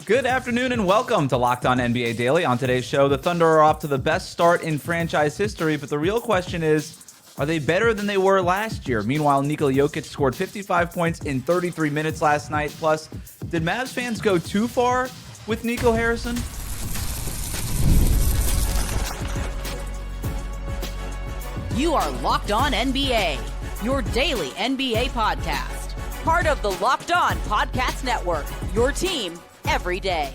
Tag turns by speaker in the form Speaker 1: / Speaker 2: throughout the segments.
Speaker 1: Good afternoon and welcome to Locked On NBA Daily. On today's show, the Thunder are off to the best start in franchise history, but the real question is, are they better than they were last year? Meanwhile, Nikola Jokic scored 55 points in 33 minutes last night. Plus, did Mavs fans go too far with Nico Harrison?
Speaker 2: You are Locked On NBA, your daily NBA podcast. Part of the Locked On Podcast Network, your team every day.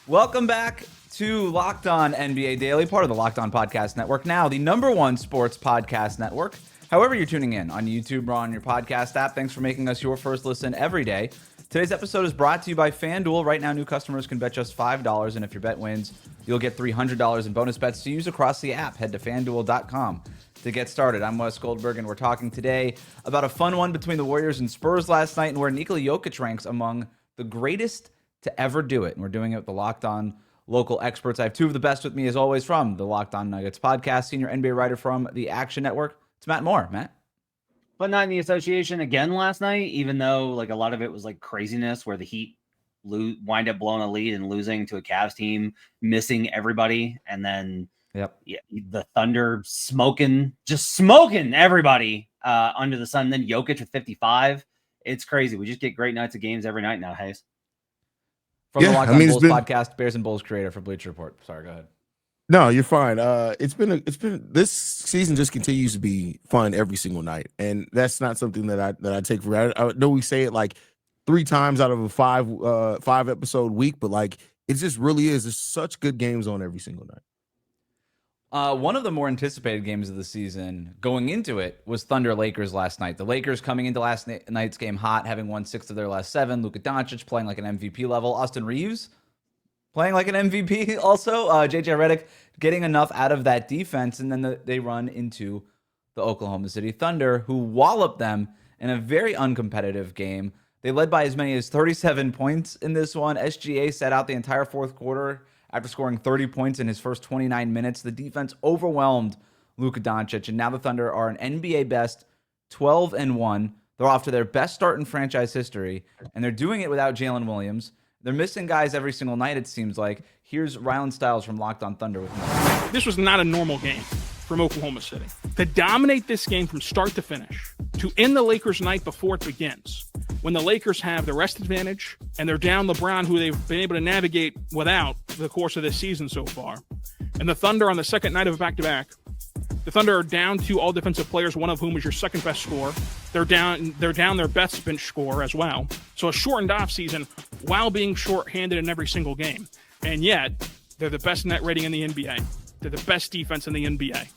Speaker 1: Welcome back to Locked On NBA Daily, part of the Locked On Podcast Network, now the #1 sports podcast network. However you're tuning in, on YouTube or on your podcast app, thanks for making us your first listen every day. Today's episode is brought to you by FanDuel. Right now, new customers can bet just $5, and if your bet wins, you'll get $300 in bonus bets to use across the app. Head to FanDuel.com to get started. I'm Wes Goldberg, and we're talking today about a fun one between the Warriors and Spurs last night, and where Nikola Jokic ranks among the greatest to ever do it. And we're doing it with the Locked On local experts. I have two of the best with me, as always, from the Locked On Nuggets podcast, senior NBA writer from the Action Network. It's Matt Moore. Matt?
Speaker 3: But not in the association again last night, even though like a lot of it was like craziness where the Heat wind up blowing a lead and losing to a Cavs team, missing everybody. And then the Thunder just smoking everybody under the sun. Then Jokic with 55. It's crazy. We just get great nights of games every night now, Haize.
Speaker 1: From the Locked On Bulls podcast, Bears and Bulls creator for Bleacher Report. Sorry, go ahead.
Speaker 4: No, you're fine. It's been this season just continues to be fun every single night, and that's not something that I take for granted. I know we say it like 3 times out of a five episode week, but like it just really is. There's such good games on every single night.
Speaker 1: One of the more anticipated games of the season going into it was Thunder-Lakers last night. The Lakers coming into last night's game hot, having won 6 of their last 7. Luka Doncic playing like an MVP level. Austin Reeves playing like an MVP also. JJ Redick getting enough out of that defense, and then they run into the Oklahoma City Thunder, who wallop them in a very uncompetitive game. They led by as many as 37 points in this one. SGA sat out the entire fourth quarter after scoring 30 points in his first 29 minutes. The defense overwhelmed Luka Doncic, and now the Thunder are an NBA best 12-1. They're off to their best start in franchise history, and they're doing it without Jalen Williams. They're missing guys every single night, it seems like. Here's Rylan Stiles from Locked On Thunder with more.
Speaker 5: This was not a normal game from Oklahoma City. To dominate this game from start to finish, to end the Lakers' night before it begins, when the Lakers have the rest advantage and they're down LeBron, who they've been able to navigate without the course of this season so far, and the Thunder on the second night of a back-to-back, the Thunder are down 2 all defensive players, one of whom is your second best scorer. They're down their best bench scorer as well. So a shortened offseason while being shorthanded in every single game. And yet, they're the best net rating in the NBA. They're the best defense in the NBA.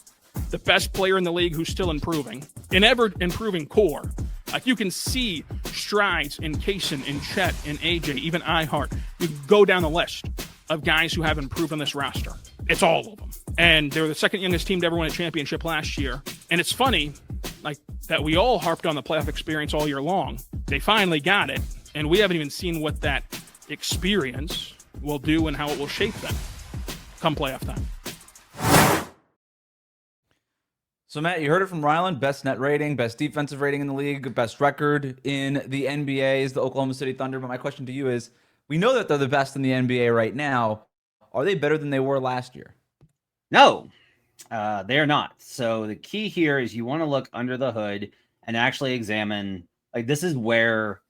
Speaker 5: The best player in the league who's still improving. An ever-improving core. Like, you can see strides in Kaysen, in Chet, in AJ, even iHeart. You can go down the list of guys who have improved on this roster. It's all of them. And they were the second youngest team to ever win a championship last year. And it's funny, like, that we all harped on the playoff experience all year long. They finally got it, and we haven't even seen what that experience will do and how it will shape them come playoff time.
Speaker 1: So, Matt, you heard it from Rylan. Best net rating, best defensive rating in the league, best record in the NBA is the Oklahoma City Thunder. But my question to you is, we know that they're the best in the NBA right now. Are they better than they were last year?
Speaker 3: No, they're not. So the key here is you want to look under the hood and actually examine, like, this is where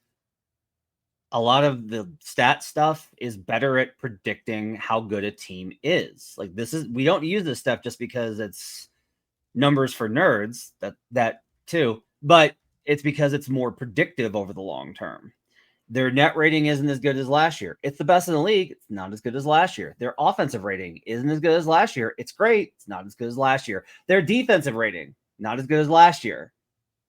Speaker 3: a lot of the stat stuff is better at predicting how good a team is. Like, we don't use this stuff just because it's numbers for nerds, that too, but it's because it's more predictive over the long term. Their net rating isn't as good as last year. It's the best in the league. It's not as good as last year. Their offensive rating isn't as good as last year. It's great. It's not as good as last year. Their defensive rating, not as good as last year.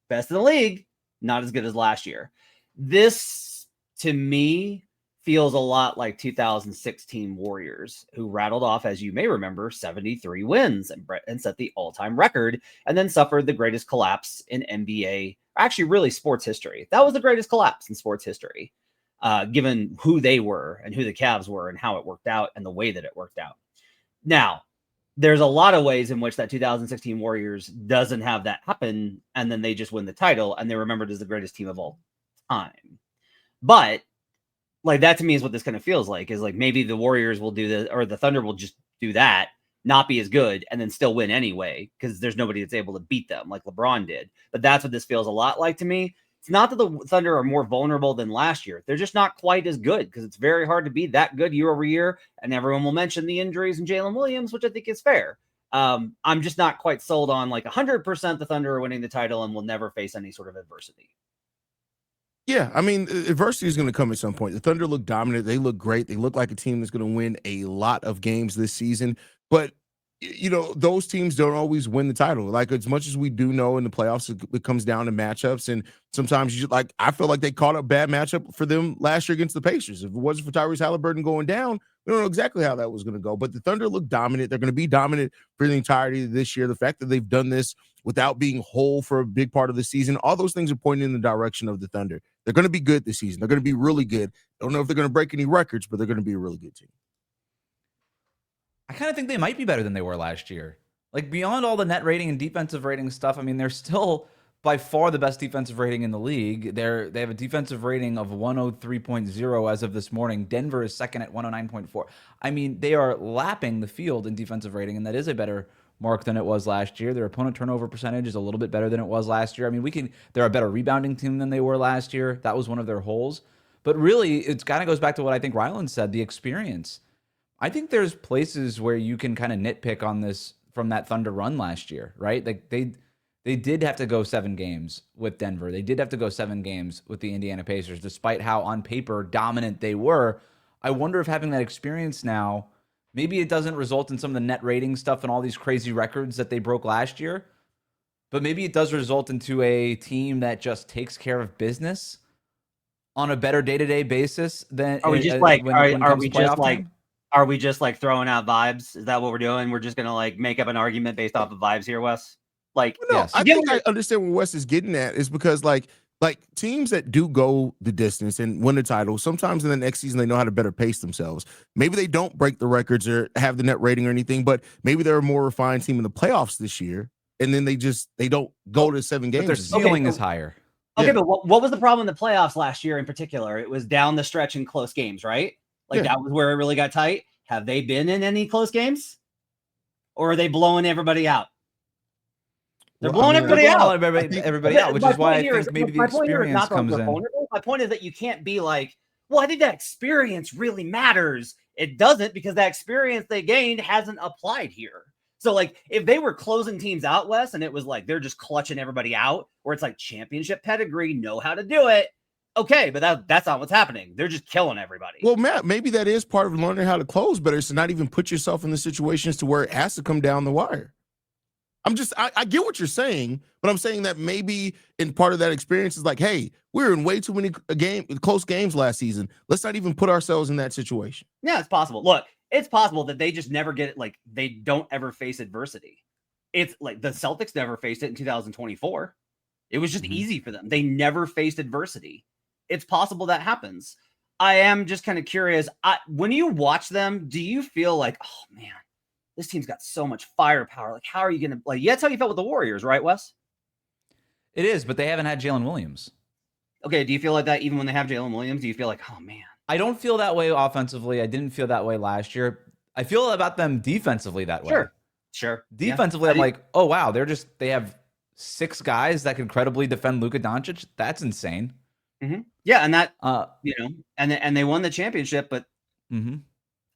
Speaker 3: Best in the league, not as good as last year. This, to me, feels a lot like 2016 Warriors, who rattled off, as you may remember, 73 wins and set the all-time record, and then suffered the greatest collapse in NBA, actually really sports history. That was the greatest collapse in sports history, given who they were and who the Cavs were and how it worked out and the way that it worked out. Now, there's a lot of ways in which that 2016 Warriors doesn't have that happen, and then they just win the title, and they're remembered as the greatest team of all time. But like that to me is what this kind of feels like, is like maybe the Warriors will do this, or the Thunder will just do that, not be as good, and then still win anyway, because there's nobody that's able to beat them like LeBron did. But that's what this feels a lot like to me. It's not that the Thunder are more vulnerable than last year. They're just not quite as good, because it's very hard to be that good year over year. And everyone will mention the injuries and Jalen Williams, which I think is fair. I'm just not quite sold on like 100% the Thunder are winning the title and will never face any sort of adversity.
Speaker 4: Yeah, I mean, adversity is going to come at some point. The Thunder look dominant. They look great. They look like a team that's going to win a lot of games this season. But, you know, those teams don't always win the title. Like, as much as we do know in the playoffs, it comes down to matchups. And sometimes I feel like they caught a bad matchup for them last year against the Pacers. If it wasn't for Tyrese Halliburton going down, we don't know exactly how that was going to go. But the Thunder look dominant. They're going to be dominant for the entirety of this year. The fact that they've done this without being whole for a big part of the season, all those things are pointing in the direction of the Thunder. They're going to be good this season. They're going to be really good. Don't know if they're going to break any records, but they're going to be a really good team.
Speaker 1: I kind of think they might be better than they were last year. Like, beyond all the net rating and defensive rating stuff, I mean, they're still by far the best defensive rating in the league. They have a defensive rating of 103.0 as of this morning. Denver is second at 109.4. I mean, they are lapping the field in defensive rating, and that is a better mark than it was last year. Their opponent turnover percentage is a little bit better than it was last year. I mean, they're a better rebounding team than they were last year. That was one of their holes. But really, it kind of goes back to what I think Ryland said, the experience. I think there's places where you can kind of nitpick on this from that Thunder run last year, right? Like they did have to go 7 games with Denver. They did have to go 7 games with the Indiana Pacers, despite how on paper dominant they were. I wonder if having that experience now, maybe it doesn't result in some of the net rating stuff and all these crazy records that they broke last year, but maybe it does result into a team that just takes care of business on a better day-to-day basis than
Speaker 3: Are we just are we just like throwing out vibes? Is that what we're doing? We're just gonna like make up an argument based off of vibes here, Wes? Like,
Speaker 4: No,
Speaker 1: yes.
Speaker 4: I think I understand what Wes is getting at, is because like teams that do go the distance and win the title, sometimes in the next season they know how to better pace themselves. Maybe they don't break the records or have the net rating or anything, but maybe they're a more refined team in the playoffs this year, and then they don't go to 7 games.
Speaker 1: But their ceiling is higher.
Speaker 3: Okay,
Speaker 4: Yeah.
Speaker 3: but what was the problem in the playoffs last year in particular? It was down the stretch in close games, right? Like that was where it really got tight. Have they been in any close games? Or are they blowing everybody out? They're blowing everybody out.
Speaker 1: Everybody out, which is why I think maybe the experience comes in.
Speaker 3: My point is that you can't be like, well, I think that experience really matters. It doesn't, because that experience they gained hasn't applied here. So, like, if they were closing teams out, Wes, and it was like they're just clutching everybody out, or it's like championship pedigree, know how to do it. Okay, but that's not what's happening. They're just killing everybody.
Speaker 4: Well, Matt, maybe that is part of learning how to close better, is to not even put yourself in the situations to where it has to come down the wire. I get what you're saying, but I'm saying that maybe in part of that experience is like, hey, we were in way too many close games last season. Let's not even put ourselves in that situation.
Speaker 3: Yeah, it's possible. Look, it's possible that they just never get it. Like, they don't ever face adversity. It's like the Celtics never faced it in 2024. It was just easy for them. They never faced adversity. It's possible that happens. I am just kind of curious. When you watch them, do you feel like, oh man, this team's got so much firepower? Like, how are you going to, like, that's how you felt with the Warriors, right, Wes?
Speaker 1: It is, but they haven't had Jalen Williams.
Speaker 3: Okay, do you feel like that even when they have Jalen Williams? Do you feel like, oh man?
Speaker 1: I don't feel that way offensively. I didn't feel that way last year. I feel about them defensively that way.
Speaker 3: Sure.
Speaker 1: Defensively, yeah. I'm like, oh wow, they have 6 guys that can credibly defend Luka Doncic. That's insane.
Speaker 3: Mm-hmm. Yeah, and that and they won the championship, but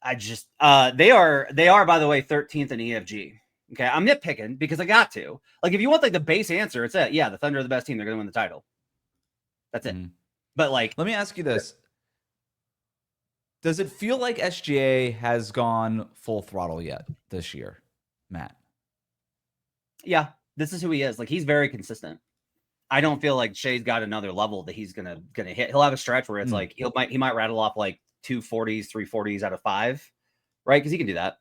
Speaker 3: I just they are by the way 13th in EFG. Okay, I'm nitpicking because I got to. Like, if you want like the base answer, it's that the Thunder are the best team. They're going to win the title. That's it. But like,
Speaker 1: let me ask you this: does it feel like SGA has gone full throttle yet this year, Matt?
Speaker 3: Yeah, this is who he is. Like, he's very consistent. I don't feel like Shai's got another level that he's gonna hit. He'll have a stretch where it's like he might rattle off like 240s, 340s out of 5, right? Because he can do that,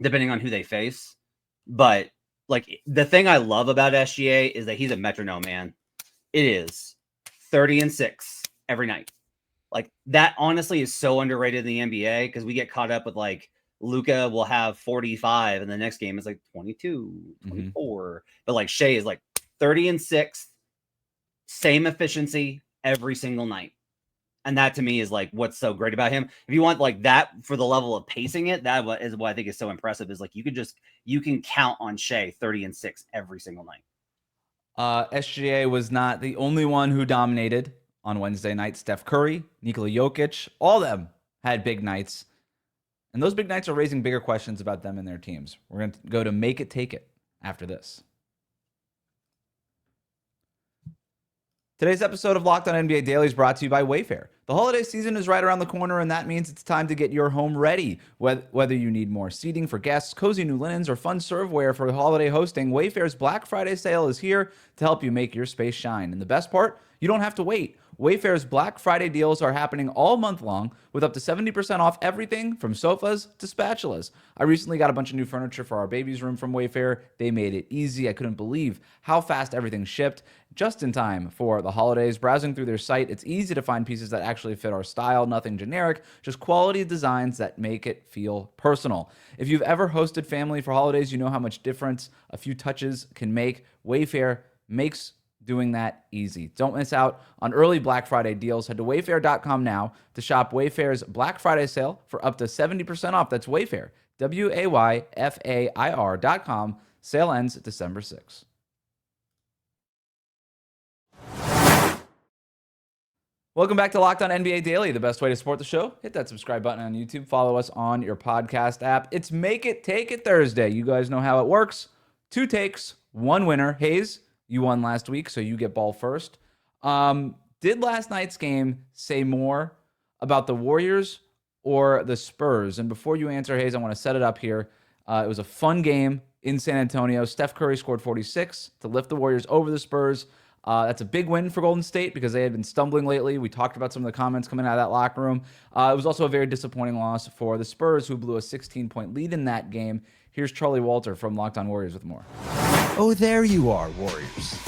Speaker 3: depending on who they face. But like, the thing I love about SGA is that he's a metronome, man. It is 30-6 every night. Like, that honestly is so underrated in the NBA, because we get caught up with like Luka will have 45 and the next game is like 22, 24. But like Shai is like 30-6, same efficiency every single night. And that to me is like what's so great about him. If you want like that for the level of pacing it, that is what I think is so impressive is like you can count on Shai 30-6 every single night.
Speaker 1: SGA was not the only one who dominated on Wednesday night. Steph Curry, Nikola Jokic, all of them had big nights. And those big nights are raising bigger questions about them and their teams. We're going to go to Make It Take It after this. Today's episode of Locked On NBA Daily is brought to you by Wayfair. The holiday season is right around the corner, and that means it's time to get your home ready. Whether you need more seating for guests, cozy new linens, or fun serveware for holiday hosting, Wayfair's Black Friday sale is here to help you make your space shine. And the best part, you don't have to wait. Wayfair's Black Friday deals are happening all month long with up to 70% off everything from sofas to spatulas. I recently got a bunch of new furniture for our baby's room from Wayfair. They made it easy. I couldn't believe how fast everything shipped just in time for the holidays. Browsing through their site, it's easy to find pieces that actually fit our style, nothing generic, just quality designs that make it feel personal. If you've ever hosted family for holidays, you know how much difference a few touches can make. Wayfair makes doing that easy. Don't miss out on early Black Friday deals. Head to wayfair.com now to shop Wayfair's Black Friday sale for up to 70% off. That's Wayfair, WAYFAIR.com. Sale ends December 6th. Welcome back to Locked On NBA Daily, the best way to support the show. Hit that subscribe button on YouTube. Follow us on your podcast app. It's Make It Take It Thursday. You guys know how it works. 2 takes, 1 winner. Haize, you won last week, so you get ball first. Did last night's game say more about the Warriors or the Spurs? And before you answer, Haize, I want to set it up here. It was a fun game in San Antonio. Steph Curry scored 46 to lift the Warriors over the Spurs. That's a big win for Golden State because they had been stumbling lately. We talked about some of the comments coming out of that locker room. It was also a very disappointing loss for the Spurs, who blew a 16-point lead in that game. Here's Charlie Walter from Locked On Warriors with more.
Speaker 6: Oh, there you are, Warriors.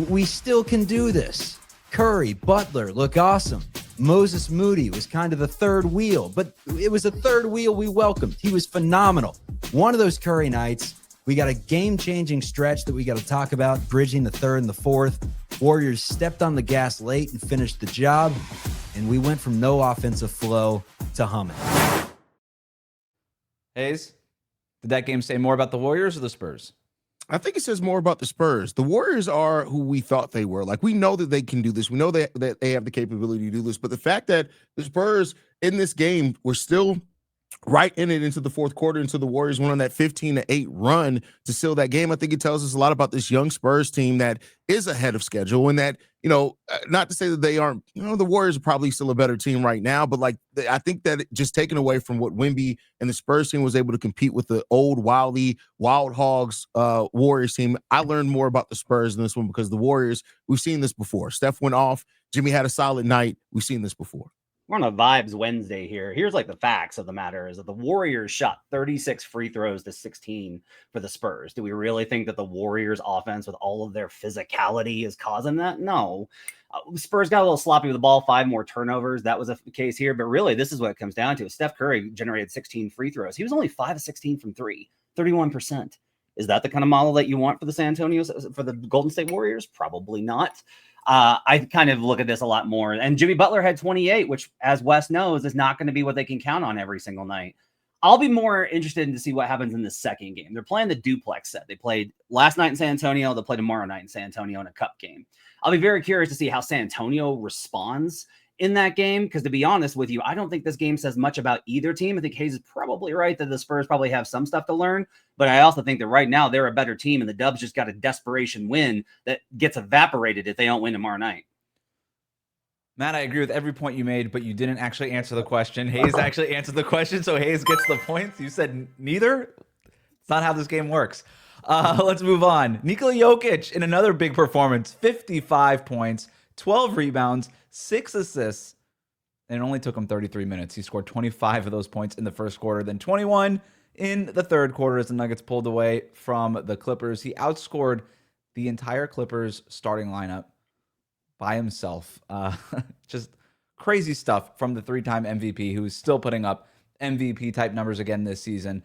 Speaker 6: We still can do this. Curry, Butler look awesome. Moses Moody was kind of the third wheel, but it was a third wheel we welcomed. He was phenomenal. One of those Curry nights. We got a game-changing stretch that we got to talk about, bridging the third and the fourth. Warriors stepped on the gas late and finished the job, and we went from no offensive flow to humming.
Speaker 1: Haize, did that game say more about the Warriors or the Spurs?
Speaker 4: I think it says more about the Spurs. The Warriors are who we thought they were. Like, we know that they can do this. We know that they have the capability to do this. But the fact that the Spurs in this game were still right in it into the fourth quarter, until the Warriors went on that 15-8 run to seal that game, I think it tells us a lot about this young Spurs team that is ahead of schedule, and that, not to say that they aren't, the Warriors are probably still a better team right now, but like, I think that just taken away from what Wemby and the Spurs team was able to compete with the old Wild Hogs Warriors team, I learned more about the Spurs in this one, because the Warriors, we've seen this before. Steph went off. Jimmy had a solid night. We've seen this before.
Speaker 3: We're on a Vibes Wednesday here. Here's like the facts of the matter is that the Warriors shot 36 free throws to 16 for the Spurs. Do we really think that the Warriors offense with all of their physicality is causing that? No. Spurs got a little sloppy with the ball, 5 more turnovers. That was a case here, but really this is what it comes down to. Steph Curry generated 16 free throws. He was only 5 of 16 from 3, 31%. Is that the kind of model that you want for the Golden State Warriors? Probably not. I kind of look at this a lot more. And Jimmy Butler had 28, which, as Wes knows, is not going to be what they can count on every single night. I'll be more interested in to see what happens in the second game. They're playing the duplex set. They played last night in San Antonio. They'll play tomorrow night in San Antonio in a cup game. I'll be very curious to see how San Antonio responds in that game, because to be honest with you, I don't think this game says much about either team. I think Haize is probably right that the Spurs probably have some stuff to learn, but I also think that right now they're a better team, and the Dubs just got a desperation win that gets evaporated if they don't win tomorrow night.
Speaker 1: Matt, I agree with every point you made, but you didn't actually answer the question. Haize actually answered the question, so Haize gets the points. You said neither. It's not how this game works. Let's move on. Nikola Jokic in another big performance, 55 points, 12 rebounds, 6 assists, and it only took him 33 minutes. He scored 25 of those points in the first quarter, then 21 in the third quarter as the Nuggets pulled away from the Clippers. He outscored the entire Clippers starting lineup by himself. Just crazy stuff from the 3-time MVP, who is still putting up MVP-type numbers again this season.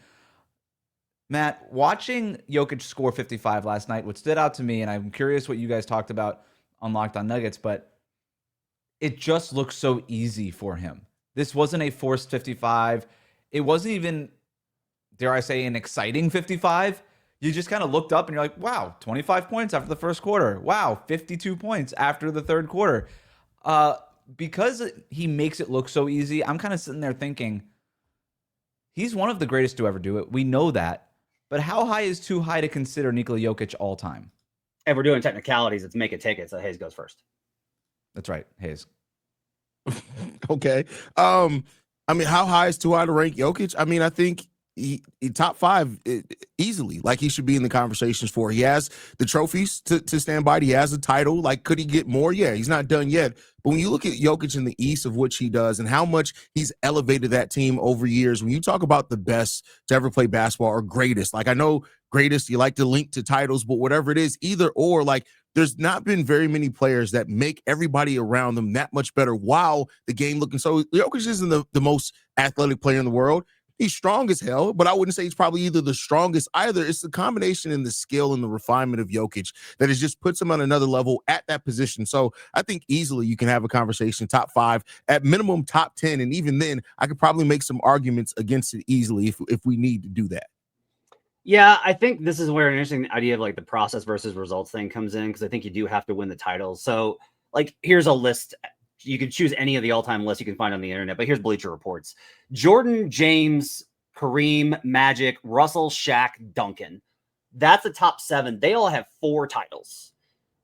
Speaker 1: Matt, watching Jokic score 55 last night, what stood out to me, and I'm curious what you guys talked about on Locked On Nuggets, but it just looks so easy for him. This wasn't a forced 55. It wasn't even, dare I say, an exciting 55. You just kind of looked up and you're like, wow, 25 points after the first quarter. Wow, 52 points after the third quarter. Because he makes it look so easy, I'm kind of sitting there thinking, he's one of the greatest to ever do it. We know that. But how high is too high to consider Nikola Jokic all time?
Speaker 3: If we're doing technicalities, it's make it take it. So Haize goes first.
Speaker 1: That's right, Haize.
Speaker 4: Okay. I mean, how high is too high to rank Jokic? I mean, I think he top 5 easily. Like, he should be in the conversations for. He has the trophies to stand by. He has a title. Like, could he get more? Yeah, he's not done yet. But when you look at Jokic in the East of which he does and how much he's elevated that team over years, when you talk about the best to ever play basketball or greatest, like, I know greatest, you like to link to titles, but whatever it is, either or, like, there's not been very many players that make everybody around them that much better while the game looking so. Jokic isn't the most athletic player in the world. He's strong as hell, but I wouldn't say he's probably either the strongest either. It's the combination and the skill and the refinement of Jokic that has just puts him on another level at that position. So I think easily you can have a conversation top 5, at minimum top 10. And even then, I could probably make some arguments against it easily if we need to do that.
Speaker 3: Yeah, I think this is where an interesting idea of like the process versus results thing comes in, because I think you do have to win the titles. So, like, here's a list. You can choose any of the all-time lists you can find on the internet, but here's Bleacher Reports. Jordan, James, Kareem, Magic, Russell, Shaq, Duncan. That's the top 7. They all have 4 titles.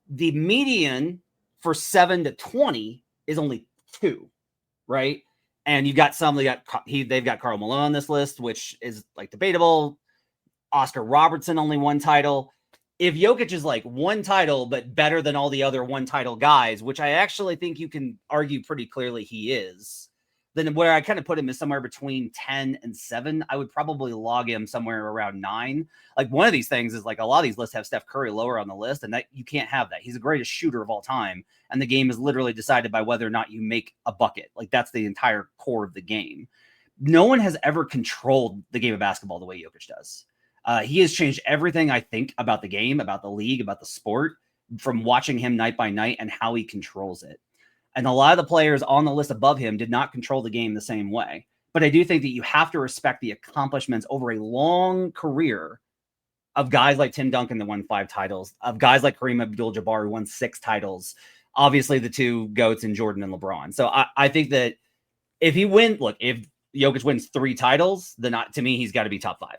Speaker 3: The median for 7 to 20 is only 2, right? And you've got they've got Karl Malone on this list, which is like debatable. Oscar Robertson, only 1 title. If Jokic is like 1 title, but better than all the other 1 title guys, which I actually think you can argue pretty clearly he is, then where I kind of put him is somewhere between 10 and 7. I would probably log him somewhere around 9. Like, one of these things is like a lot of these lists have Steph Curry lower on the list, and that you can't have that. He's the greatest shooter of all time. And the game is literally decided by whether or not you make a bucket. Like, that's the entire core of the game. No one has ever controlled the game of basketball the way Jokic does. He has changed everything I think about the game, about the league, about the sport, from watching him night by night and how he controls it. And a lot of the players on the list above him did not control the game the same way. But I do think that you have to respect the accomplishments over a long career of guys like Tim Duncan that won 5 titles, of guys like Kareem Abdul-Jabbar who won 6 titles, obviously the 2 GOATs in Jordan and LeBron. So I think that if Jokic wins 3 titles, then to me, he's got to be top 5.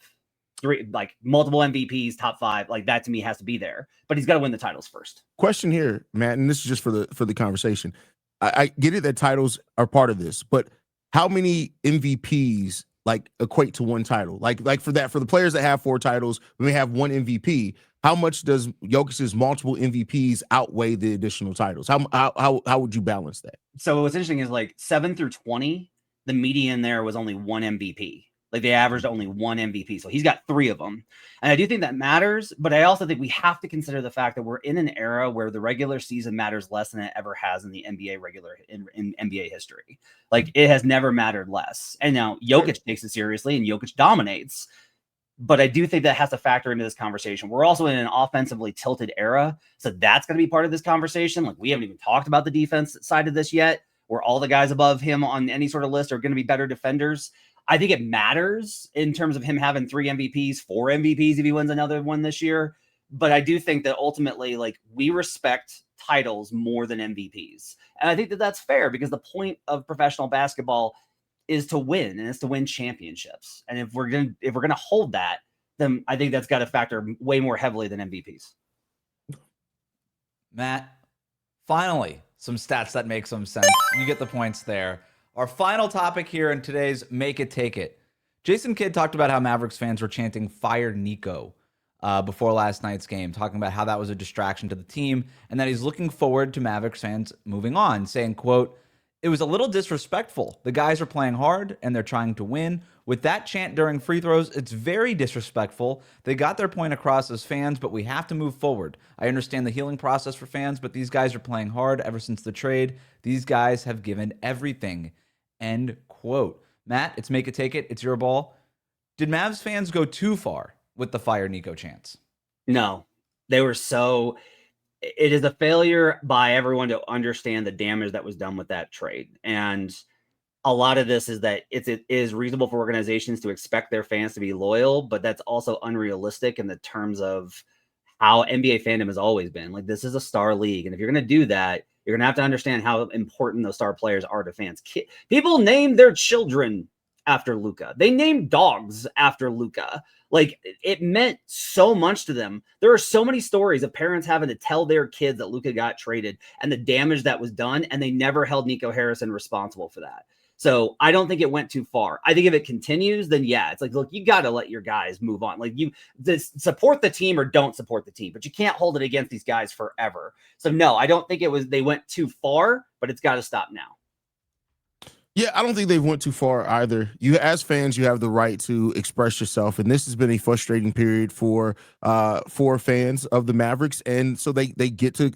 Speaker 3: 3, like, multiple MVPs, top 5, like that to me has to be there, but he's got to win the titles first.
Speaker 4: Question here, Matt, and this is just for the conversation. I get it that titles are part of this, but how many MVPs like equate to 1 title? Like for the players that have 4 titles, when they have 1 MVP, how much does Jokic's multiple MVPs outweigh the additional titles? How would you balance that?
Speaker 3: So what's interesting is, like, 7 through 20, the median there was only 1 MVP. Like, they averaged only 1 MVP. So he's got 3 of them. And I do think that matters, but I also think we have to consider the fact that we're in an era where the regular season matters less than it ever has in the NBA in NBA history. Like, it has never mattered less. And now Jokic takes it seriously and Jokic dominates. But I do think that has to factor into this conversation. We're also in an offensively tilted era. So that's going to be part of this conversation. Like, we haven't even talked about the defense side of this yet, where all the guys above him on any sort of list are going to be better defenders. I think it matters in terms of him having 3 MVPs, 4 MVPs if he wins another one this year. But I do think that ultimately, like, we respect titles more than MVPs. And I think that that's fair, because the point of professional basketball is to win, and it's to win championships. And if we're going to hold that, then I think that's got to factor way more heavily than MVPs.
Speaker 1: Matt, finally, some stats that make some sense. You get the points there. Our final topic here in today's Make It Take It. Jason Kidd talked about how Mavericks fans were chanting "Fire Nico" before last night's game, talking about how that was a distraction to the team and that he's looking forward to Mavericks fans moving on, saying, quote, "It was a little disrespectful. The guys are playing hard and they're trying to win. With that chant during free throws, it's very disrespectful. They got their point across as fans, but we have to move forward. I understand the healing process for fans, but these guys are playing hard ever since the trade. These guys have given everything." End quote. Matt, it's Make It Take It. It's your ball. Did Mavs fans go too far with the "Fire Nico" chants?
Speaker 3: No, they were so. it is a failure by everyone to understand the damage that was done with that trade. And a lot of this is that it is reasonable for organizations to expect their fans to be loyal, but that's also unrealistic in the terms of how NBA fandom has always been. Like, this is a star league. And if you're going to do that, you're going to have to understand how important those star players are to fans. People name their children after Luka. They name dogs after Luka. Like, it meant so much to them. There are so many stories of parents having to tell their kids that Luka got traded and the damage that was done, and they never held Nico Harrison responsible for that. So I don't think it went too far. I think if it continues, then yeah, it's like, look, you got to let your guys move on. Like, you support the team or don't support the team, but you can't hold it against these guys forever. So no, I don't think they went too far, but it's got to stop now.
Speaker 4: Yeah, I don't think they've went too far either. You, as fans, you have the right to express yourself, and this has been a frustrating period for fans of the Mavericks, and so they get to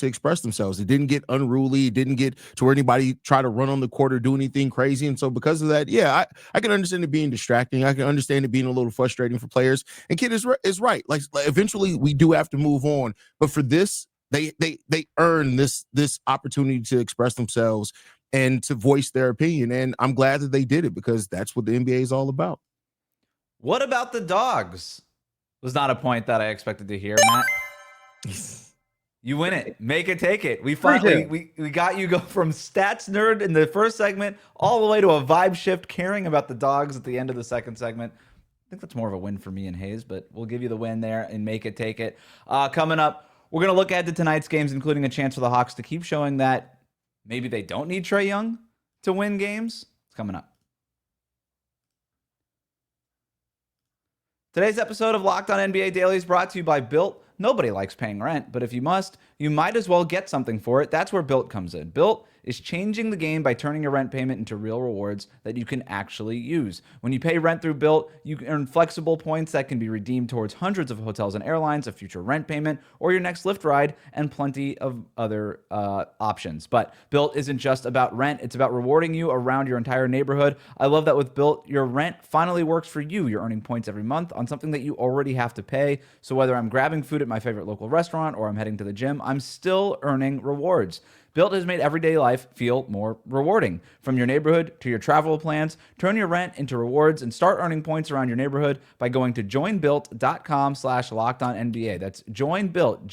Speaker 4: express themselves. It didn't get unruly. It didn't get to where anybody try to run on the court or do anything crazy, and so because of that, yeah, I can understand it being distracting. I can understand it being a little frustrating for players. And Kid is right. Like, eventually, we do have to move on, but for this, they earn this opportunity to express themselves and to voice their opinion. And I'm glad that they did it, because that's what the NBA is all about.
Speaker 1: What about the dogs? Was not a point that I expected to hear, Matt. You win it. Make it, take it. We finally we got you go from stats nerd in the first segment all the way to a vibe shift, caring about the dogs at the end of the second segment. I think that's more of a win for me and Haize, but we'll give you the win there and make it, take it. Coming up, we're going to look ahead to tonight's games, including a chance for the Hawks to keep showing that maybe they don't need Trae Young to win games. It's coming up. Today's episode of Locked On NBA Daily is brought to you by Built. Nobody likes paying rent, but if you must, you might as well get something for it. That's where Built comes in. Built is changing the game by turning your rent payment into real rewards that you can actually use. When you pay rent through Built, you can earn flexible points that can be redeemed towards hundreds of hotels and airlines, a future rent payment, or your next Lyft ride, and plenty of other options. But Built isn't just about rent. It's about rewarding you around your entire neighborhood. I love that with Built, your rent finally works for you. You're earning points every month on something that you already have to pay. So whether I'm grabbing food at my favorite local restaurant or I'm heading to the gym, I'm still earning rewards. Built has made everyday life feel more rewarding. From your neighborhood to your travel plans, turn your rent into rewards and start earning points around your neighborhood by going to joinbuilt.com/lockedonnba. That's joinbuilt,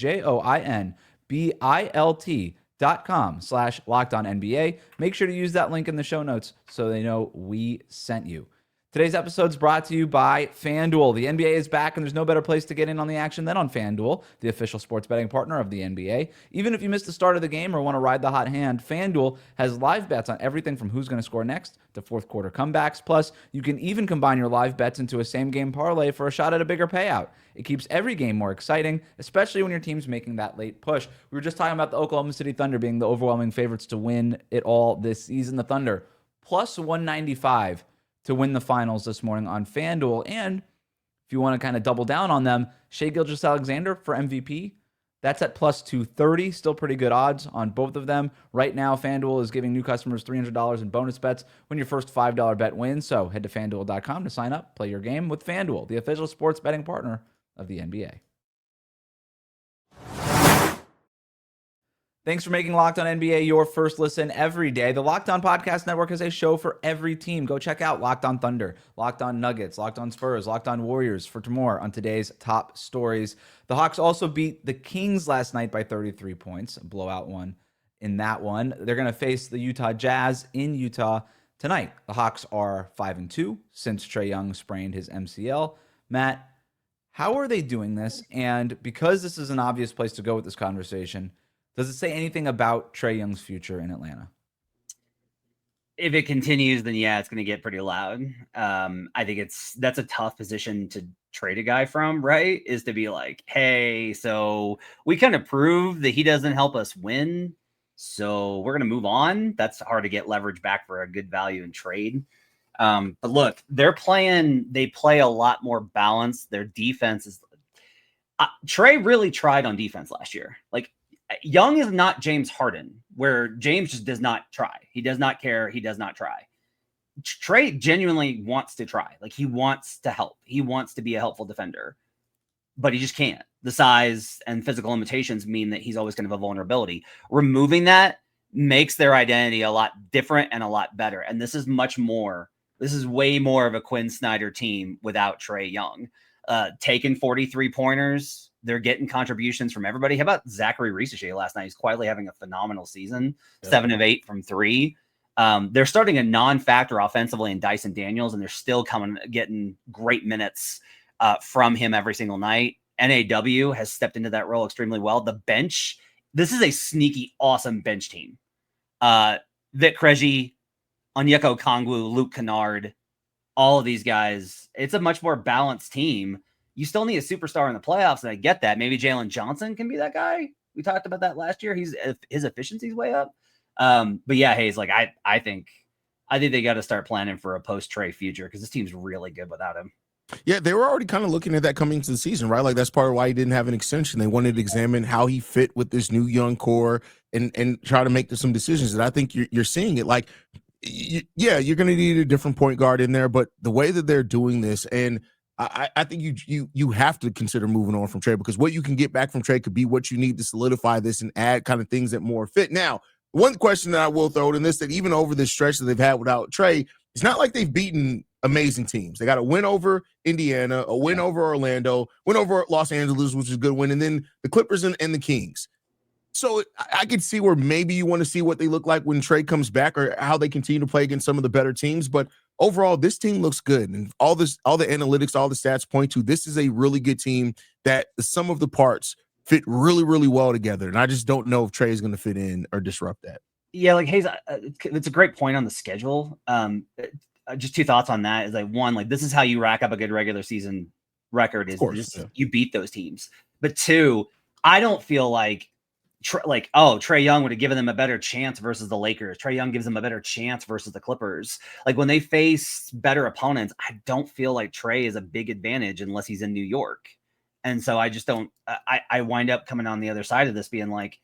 Speaker 1: joinbilt.com/lockedonnba. Make sure to use that link in the show notes so they know we sent you. Today's episode is brought to you by FanDuel. The NBA is back, and there's no better place to get in on the action than on FanDuel, the official sports betting partner of the NBA. Even if you missed the start of the game or want to ride the hot hand, FanDuel has live bets on everything from who's going to score next to fourth quarter comebacks. Plus, you can even combine your live bets into a same-game parlay for a shot at a bigger payout. It keeps every game more exciting, especially when your team's making that late push. We were just talking about the Oklahoma City Thunder being the overwhelming favorites to win it all this season. The Thunder, plus 195 to win the finals this morning on FanDuel. And if you want to kind of double down on them, Shai Gilgeous-Alexander for MVP, that's at plus 230. Still pretty good odds on both of them. Right now, FanDuel is giving new customers $300 in bonus bets when your first $5 bet wins. So head to FanDuel.com to sign up, play your game with FanDuel, the official sports betting partner of the NBA. Thanks for making Locked On NBA your first listen every day. The Locked On Podcast Network is a show for every team. Go check out Locked On Thunder, Locked On Nuggets, Locked On Spurs, Locked On Warriors for more on today's top stories. The Hawks also beat the Kings last night by 33 points, a blowout one in that one. They're going to face the Utah Jazz in Utah tonight. The Hawks are 5-2 since Trae Young sprained his MCL. Matt, how are they doing this? And because this is an obvious place to go with this conversation, does it say anything about Trae Young's future in Atlanta?
Speaker 3: If it continues, then yeah, it's going to get pretty loud. I think that's a tough position to trade a guy from, right? Is to be like, hey, so we kind of proved that he doesn't help us win, so we're going to move on. That's hard to get leverage back for a good value in trade. But look, they play a lot more balanced. Their defense is Trae really tried on defense last year. Like, Young is not James Harden, where James just does not try. He does not care. He does not try. Trae genuinely wants to try. Like, he wants to help. He wants to be a helpful defender, but he just can't. the size and physical limitations mean that he's always going to have a vulnerability. Removing that makes their identity a lot different and a lot better. And this is way more of a Quinn Snyder team without Trae Young. Taking 43 pointers, they're getting contributions from everybody. How about Zachary Rissache last night? He's quietly having a phenomenal season, 7 of 8 from 3. They're starting a non-factor offensively in Dyson Daniels, and they're still getting great minutes from him every single night. NAW has stepped into that role extremely well. The bench, this is a sneaky, awesome bench team. Vic Krejci, Onyeka Okongwu, Luke Kennard, all of these guys. It's a much more balanced team. You still need a superstar in the playoffs, and I get that. Maybe Jalen Johnson can be that guy. We talked about that last year. His efficiency's way up. But yeah, Haize, like I think they got to start planning for a post-Trae future because this team's really good without him.
Speaker 4: Yeah, they were already kind of looking at that coming into the season, right? Like that's part of why he didn't have an extension. They wanted to examine how he fit with this new young core and try to make some decisions. And I think you're seeing it. Like, yeah, you're going to need a different point guard in there, but the way that they're doing this, and I think you have to consider moving on from Trae because what you can get back from Trae could be what you need to solidify this and add kind of things that more fit. Now, one question that I will throw in this, that even over this stretch that they've had without Trae, it's not like they've beaten amazing teams. They got a win over Indiana, a win over Orlando, win over Los Angeles, which is a good win, and then the Clippers and the Kings. So I could see where maybe you want to see what they look like when Trae comes back or how they continue to play against some of the better teams. But overall, this team looks good. And all the analytics, all the stats point to this is a really good team that the sum of the parts fit really, really well together. And I just don't know if Trae is going to fit in or disrupt that.
Speaker 3: Yeah, like Haize, it's a great point on the schedule. Just 2 thoughts on that is like, one, like this is how you rack up a good regular season record is you beat those teams. But 2, I don't feel like Trae Young would have given them a better chance versus the Lakers. Trae Young gives them a better chance versus the Clippers. Like when they face better opponents, I don't feel like Trae is a big advantage unless he's in New York. And so I just don't, I wind up coming on the other side of this being like,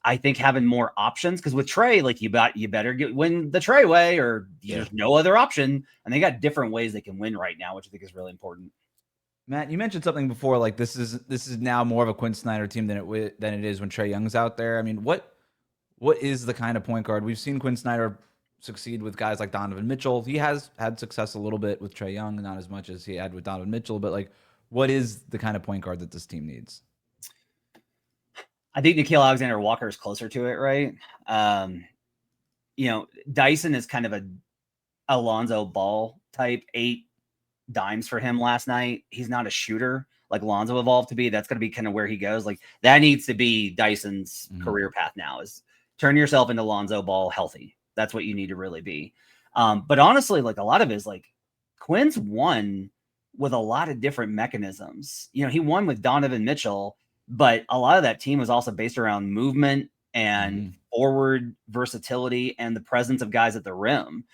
Speaker 3: I think having more options, because with Trae, like you better win the Trae way or there's no other option. And they got different ways they can win right now, which I think is really important.
Speaker 1: Matt, you mentioned something before, like this is now more of a Quinn Snyder team than it is when Trae Young's out there. I mean, what is the kind of point guard we've seen Quinn Snyder succeed with guys like Donovan Mitchell? He has had success a little bit with Trae Young, not as much as he had with Donovan Mitchell, but like, what is the kind of point guard that this team needs?
Speaker 3: I think Nikola Alexander-Walker is closer to it, right? Dyson is kind of a Alonzo Ball type, 8 dimes for him last night. He's not a shooter like Lonzo evolved to be. That's going to be kind of where he goes. Like that needs to be Dyson's career path now, is turn yourself into Lonzo Ball healthy. That's what you need to really be. But honestly, like a lot of it is like Quinn's won with a lot of different mechanisms. He won with Donovan Mitchell, but a lot of that team was also based around movement and forward versatility and the presence of guys at the rim.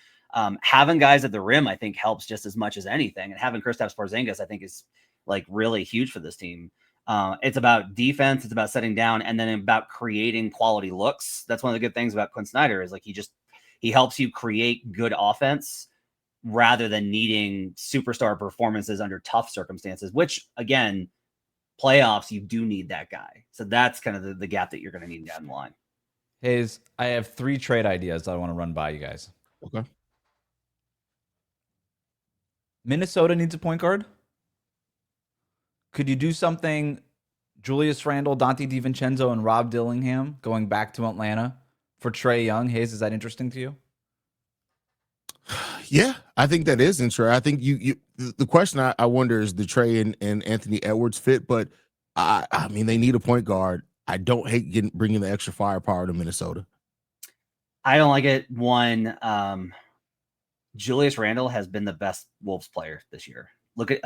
Speaker 3: Having guys at the rim, I think, helps just as much as anything. And having Kristaps Porzingis, I think, is like really huge for this team. It's about defense, it's about setting down, and then about creating quality looks. That's one of the good things about Quinn Snyder is like he helps you create good offense rather than needing superstar performances under tough circumstances, which again, playoffs, you do need that guy. So that's kind of the gap that you're going to need down the line.
Speaker 1: Haize, I have 3 trade ideas that I want to run by you guys.
Speaker 4: Okay.
Speaker 1: Minnesota needs a point guard. Could you do something Julius Randle, Dante DiVincenzo, and Rob Dillingham going back to Atlanta for Trae Young? Haize, is that interesting to you?
Speaker 4: Yeah, I think that is interesting. I think the question I wonder is the Trae and Anthony Edwards fit, but I mean, they need a point guard. I don't hate bringing the extra firepower to Minnesota.
Speaker 3: I don't like it. One, Julius Randle has been the best Wolves player this year. Look at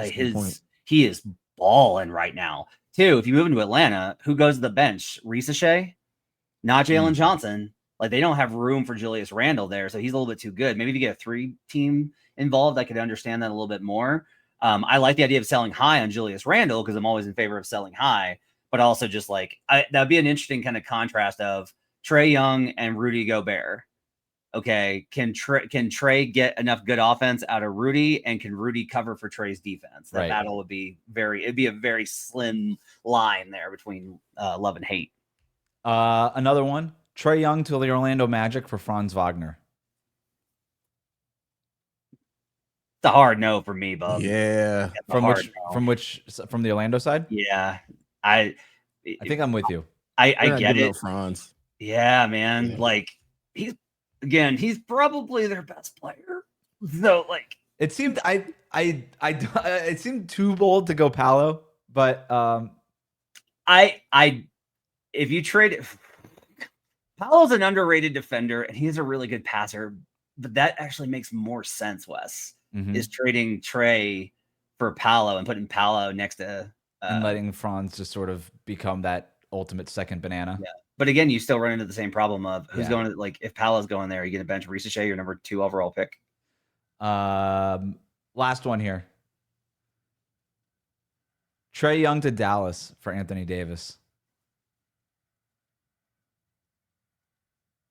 Speaker 3: he is balling right now. 2, if you move into Atlanta, who goes to the bench? Rissache, not Jalen Johnson. Like they don't have room for Julius Randle there, so he's a little bit too good. Maybe if you get a 3-team involved, I could understand that a little bit more. I like the idea of selling high on Julius Randle because I'm always in favor of selling high, but also just like that'd be an interesting kind of contrast of Trae Young and Rudy Gobert. okay, can Trae get enough good offense out of Rudy, and can Rudy cover for Trae's defense? That battle would be it'd be a very slim line there between love and hate.
Speaker 1: Another one, Trae Young to the Orlando Magic for Franz Wagner.
Speaker 3: It's a hard no for me, bub.
Speaker 4: Yeah.
Speaker 1: From the Orlando side?
Speaker 3: Yeah. I
Speaker 1: think I'm with you.
Speaker 3: I get it.
Speaker 4: Franz.
Speaker 3: Yeah, man.
Speaker 4: Yeah.
Speaker 3: Like he's probably their best player. So like
Speaker 1: it seemed it seemed too bold to go Paolo, but
Speaker 3: if you trade Paolo's an underrated defender and he's a really good passer, but that actually makes more sense, Wes. Is trading Trae for Paolo and putting Paolo next to
Speaker 1: and letting Franz just sort of become that ultimate second banana.
Speaker 3: Yeah. But again, you still run into the same problem of who's going to, like, if Paolo's going there, you're going to bench Shai, your number 2 overall pick.
Speaker 1: Last one here. Trae Young to Dallas for Anthony Davis.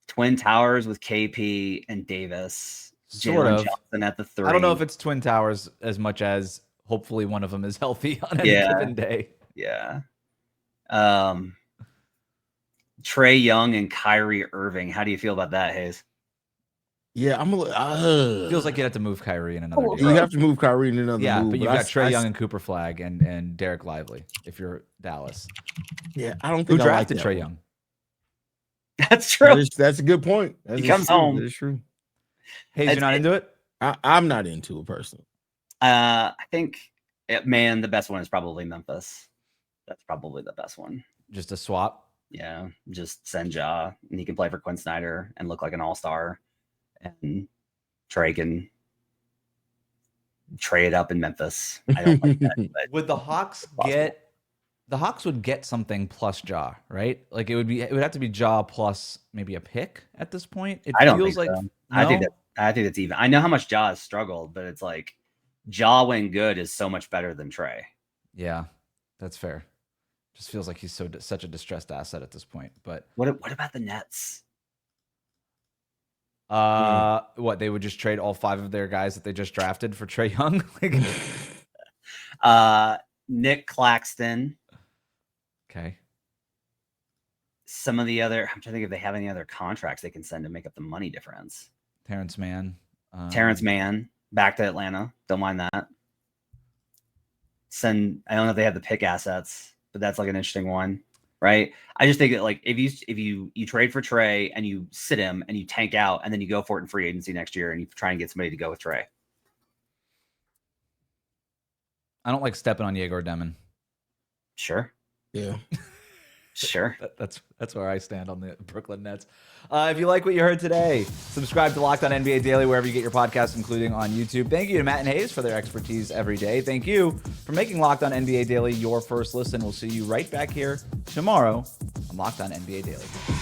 Speaker 3: Twin Towers with KP and Davis.
Speaker 1: Sort of.
Speaker 3: Johnson at the 3.
Speaker 1: I don't know if it's Twin Towers as much as hopefully one of them is healthy on any given day.
Speaker 3: Yeah. Trae Young and Kyrie Irving. How do you feel about that, Haize?
Speaker 4: Yeah,
Speaker 1: Feels like you have to move Kyrie in another
Speaker 4: You have to move Kyrie in another move.
Speaker 1: But you've got Trae Young and Cooper Flag and Derek Lively if you're Dallas.
Speaker 4: Yeah, I don't think
Speaker 1: Who drafted Trae Young?
Speaker 3: That's true.
Speaker 4: That's a good point.
Speaker 3: He comes home.
Speaker 4: That is true.
Speaker 1: Hey, you're not into it?
Speaker 4: I'm not into it personally.
Speaker 3: I think, the best one is probably Memphis. That's probably the best one.
Speaker 1: Just a swap?
Speaker 3: Yeah, just send Ja, and he can play for Quinn Snyder and look like an all-star. And Trae can trade up in Memphis. I don't like that. But
Speaker 1: would the Hawks would get something plus Ja, right? Like it would have to be Ja plus maybe a pick at this point.
Speaker 3: I don't think so. I think it's even. I know how much Ja has struggled, but it's like Ja when good is so much better than Trae.
Speaker 1: Yeah, that's fair. Just feels like he's such a distressed asset at this point. But
Speaker 3: what about the Nets?
Speaker 1: What, they would just trade all 5 of their guys that they just drafted for Trae Young?
Speaker 3: Nick Claxton.
Speaker 1: Okay.
Speaker 3: Some of the other, I'm trying to think if they have any other contracts they can send to make up the money difference.
Speaker 1: Terrence Mann
Speaker 3: back to Atlanta. Don't mind that. I don't know if they have the pick assets, but that's like an interesting one. Right. I just think that, like, if you trade for Trae and you sit him and you tank out and then you go for it in free agency next year and you try and get somebody to go with Trae.
Speaker 1: I don't like stepping on Yegor Demon.
Speaker 3: Sure.
Speaker 4: Yeah.
Speaker 3: Sure.
Speaker 1: That's where I stand on the Brooklyn Nets. If you like what you heard today, subscribe to Locked On NBA Daily wherever you get your podcasts, including on YouTube. Thank you to Matt and Haize for their expertise every day. Thank you for making Locked On NBA Daily your first listen. We'll see you right back here tomorrow on Locked On NBA Daily.